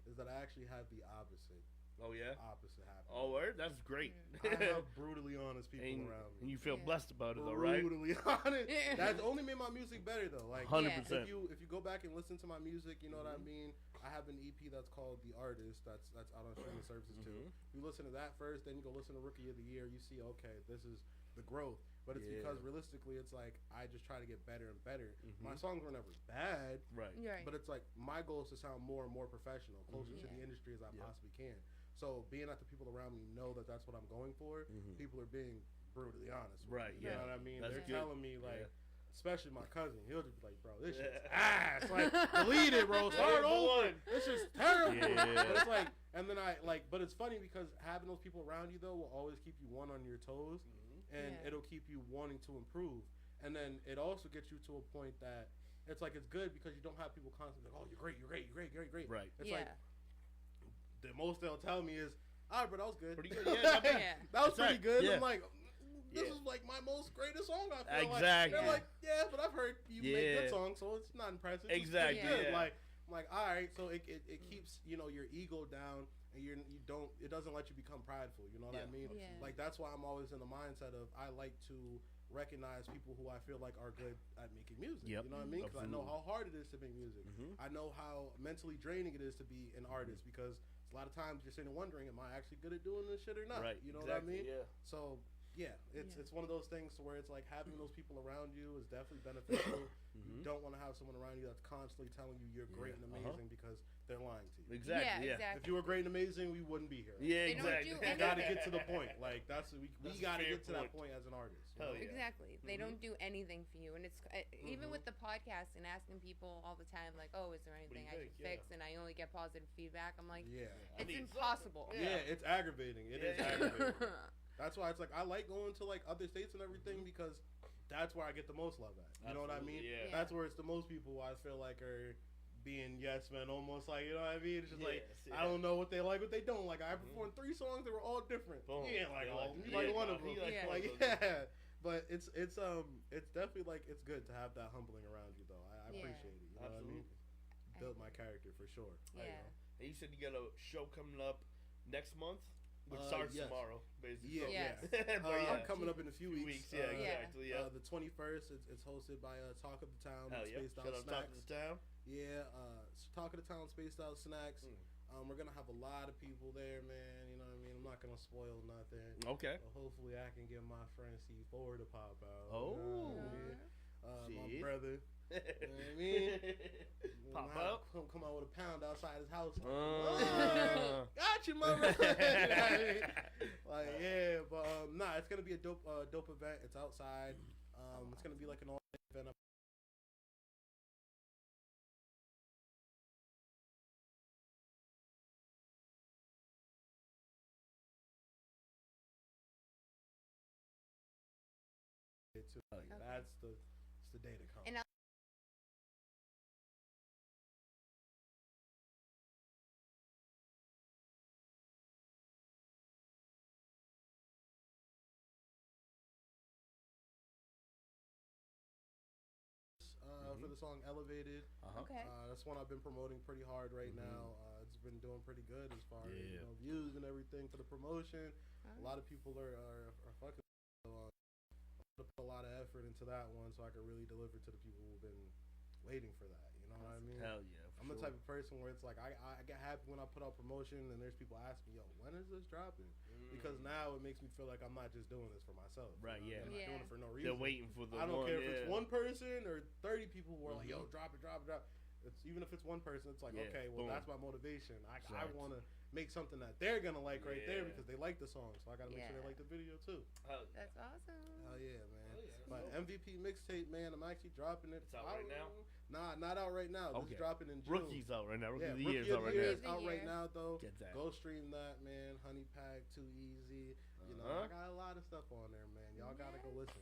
is that I actually had the opposite. Oh, yeah? Opposite happen. Oh, word? That's great. I have brutally honest people around me. And you feel blessed about it, though, right? Brutally honest. That's only made my music better, though. Like 100%. If you go back and listen to my music, you know what I mean. I have an EP that's called The Artist. That's out on streaming services too. You listen to that first, then you go listen to Rookie of the Year. You see, okay, this is the growth. But it's because realistically, it's like I just try to get better and better. My songs were never bad, Right. but it's like my goal is to sound more and more professional, closer to the industry as I possibly can. So being that the people around me know that that's what I'm going for, people are being brutally honest with Right, me. You know what I mean? That's They're good. telling me, like, especially my cousin, he'll just be like, bro, this shit's ass. Like, delete it, bro. Start over. This is terrible. But it's like, and then but it's funny because having those people around you, though, will always keep you on your toes, and it'll keep you wanting to improve. And then it also gets you to a point that it's like, it's good because you don't have people constantly like, oh, you're great, you're great, you're great, great, great. Right. It's like, the most they'll tell me is, all right, bro, that was good. Pretty good. Yeah, not bad. That was pretty good. Yeah. I'm like, this is like my most greatest song. I feel Exactly. like. They're like, yeah, but I've heard you make good songs, so it's not impressive. It's Exactly. pretty good. Yeah. Like, I'm like, all right, so it keeps your ego down, and it doesn't let you become prideful. You know what I mean? Yeah. Like, that's why I'm always in the mindset of I like to recognize people who I feel like are good at making music. Yep. You know what I mean? Because I know Absolutely. how hard it is to make music. I know how mentally draining it is to be an artist because a lot of times you're sitting wondering, am I actually good at doing this shit or not? Right. You know Exactly, what I mean? yeah. So yeah, it's one of those things to where it's like having those people around you is definitely beneficial. You don't want to have someone around you that's constantly telling you you're great and amazing because they're lying to you. Exactly. Yeah. exactly. If you were great and amazing, we wouldn't be here. Yeah, They don't exactly. do You anything. got to get to the point. Like we That's a got to fair get to that point. point as an artist. you Hell know? yeah. Exactly. They don't do anything for you. And it's even with the podcast and asking people all the time, like, oh, is there anything I can think? fix? And I only get positive feedback. I'm like, Yeah. it's need impossible. Yeah, it's aggravating. It is Yeah. aggravating. That's why it's like I like going to like other states and everything because that's where I get the most love at. You know what I mean? Absolutely, yeah. That's where it's the most people I feel like are being yes men, almost like, you know what I mean? It's just like Yes, I don't know what they like, what they don't like. I performed 3 songs that were all different. Boom. You ain't like Yeah, all. like- You like yeah, one no, of them. he like Yeah. one Like of them. yeah. But it's definitely like it's good to have that humbling around you though. I Yeah. appreciate it. You know what I Absolutely. mean? Built my character for sure. Yeah. And you said you got a show coming up next month, which starts yes. tomorrow, basically. Yeah, Yes. yeah. But yeah. I'm coming up in a few weeks. Yeah, exactly. Yeah. The 21st, it's hosted by Talk of the Town, Hell yeah. Spaced Shout Out out Talk Snacks. of the Town. Yeah, Talk of the Town, Spaced Out Snacks. We're gonna have a lot of people there, man. You know what I mean? I'm not gonna spoil nothing. Okay. But hopefully, I can get my friend C4 to pop out. Oh. You know what I mean? My Shit. brother. You know what I mean? Pop Might up. come out with a pound outside his house. Got You know what I mean? Like, yeah, but nah, it's gonna be a dope event. It's outside. It's gonna be like an all event. That's the day to come. And for the song Elevated. okay. That's one I've been promoting pretty hard right now. It's been doing pretty good as far as Yeah. views and everything for the promotion. A lot of people are fucking. So, I put a lot of effort into that one so I can really deliver to the people who've been waiting for that. You know what I mean? Hell yeah. I'm the type of person where it's like I get happy when I put out promotion and there's people asking me, yo, when is this dropping? Because now it makes me feel like I'm not just doing this for myself. Right, You know? yeah. I'm not Yeah. doing it for no reason. They're waiting for the I don't one, care if yeah. it's one person or 30 people who are like, yo, drop it. It's even if it's one person, it's like, Yeah, okay, well, boom. that's my motivation. I Exactly. want to make something that they're gonna like right there Yeah. because they like the song. So I gotta make sure Yeah. they like the video too. That's awesome. Hell yeah, man. Hell yeah. But MVP mixtape, man, I'm actually dropping it. It's out right now? Nah, not out right now. This Okay. is dropping in June. Rookie's out right now. Rookie Yeah, of the Rookie Year's of out the right Year now. is out Year. right now, though. Get that. Go stream that, man. Honey Pack, Too Easy. You know, Uh-huh. I got a lot of stuff on there, man. Y'all gotta go listen.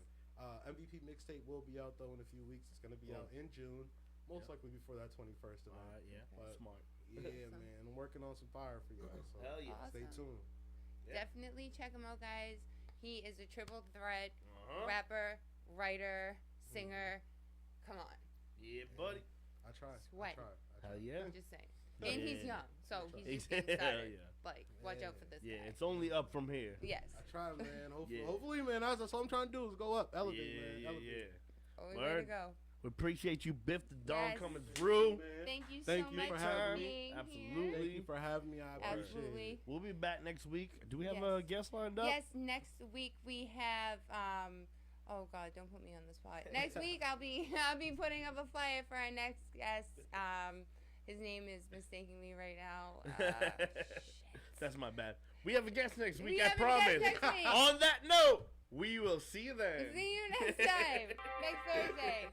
MVP mixtape will be out though in a few weeks. It's gonna be out in June, most likely before that 21st event. All right, yeah. But- Smart. Yeah, man. I'm working on some fire for you guys. So Hell yeah. stay Awesome. tuned. Yeah. Definitely check him out, guys. He is a triple threat Uh-huh. rapper, writer, singer. Come on, Yeah, buddy. I try. Sweat. I try. Hell yeah. I'm just saying. And he's Yeah. young, so he's just Hell getting started. yeah. Like, watch out for this Yeah, guy. it's only up from here. Yes. I try, man. Hopefully, Yeah. hopefully, man. That's all I'm trying to do is go up, elevate, Yeah, man. yeah, Elevate. yeah. Only way to Word. go. We appreciate you, Biff the Don, Yes. coming through. Man. Thank you Thank so you much for for having me. being Absolutely. Thank you for having me. I appreciate it. Absolutely. We'll be back next week. Do we have Yes. a guest lined up? Yes, next week we have oh god, don't put me on the spot. Next week I'll be putting up a flyer for our next guest. His name is mistaking me right now. Shit. That's my bad. We have a guest next week, We I have a guest promise. next week. On that note, we will see you then. See you next time. Next Thursday.